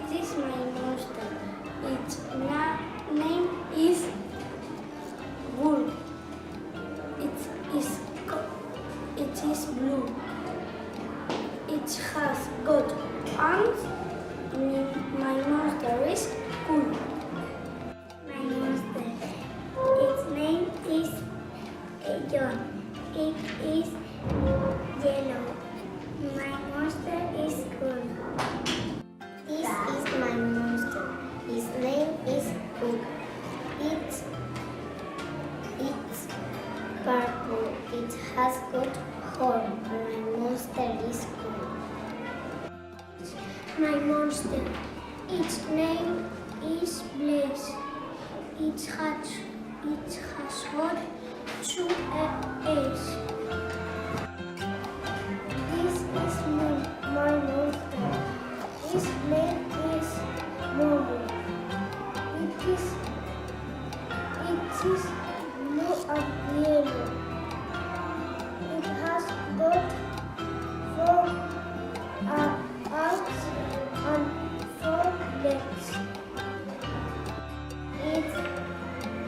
It is my monster. Its name is Wolf. It is blue. It has got arms. My monster is cool. My monster. Its name is John. It is yellow. My monster is cool. This is my monster. His name is Hook. It's purple. It has got horn. My monster is cool. My monster. Its name is Blaze. It has got two A's. This is my monster. His name is Momo. It is blue and yellow. It has got four arms and four legs.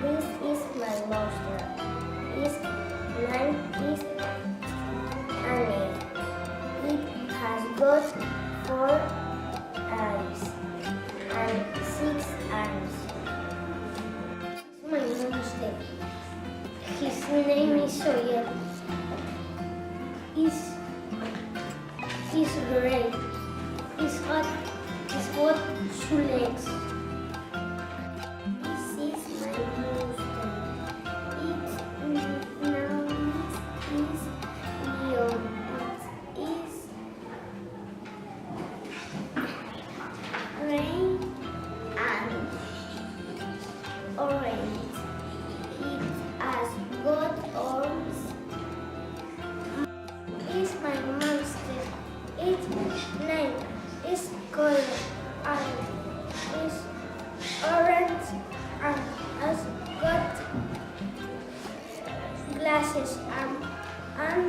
This is my monster. His name is Annie. It has got four eyes and six arms. My monster. His name is Sawyer. He's gray. He's got two legs. This is my monster. Its name is Leon. It is gray and orange. It has got arms. Is my monster. Its name is color and is orange and has got glasses and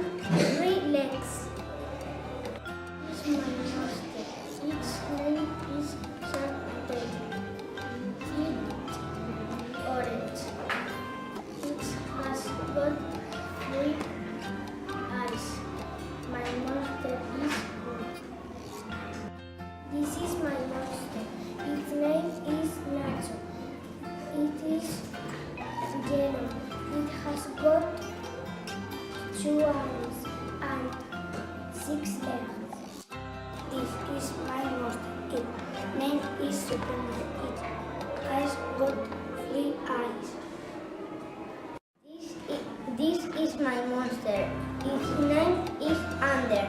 three legs. This is my monster. Its name is Sunday. It's orange. It has got three eyes. My monster is blue. This is my monster. Its name is Nacho. It is yellow. It has got two arms and six legs. This is my monster. Its name is Superman. It has got three eyes. This is my monster. Its name is Under.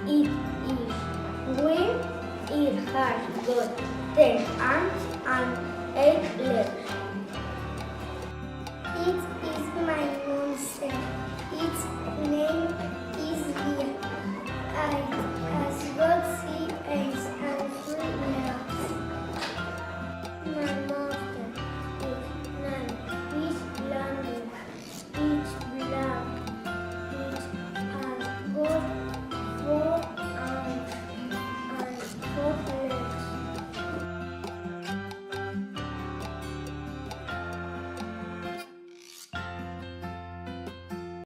It is green. It has got 10 arms and 8 legs. It is my monster. Its name is Leon.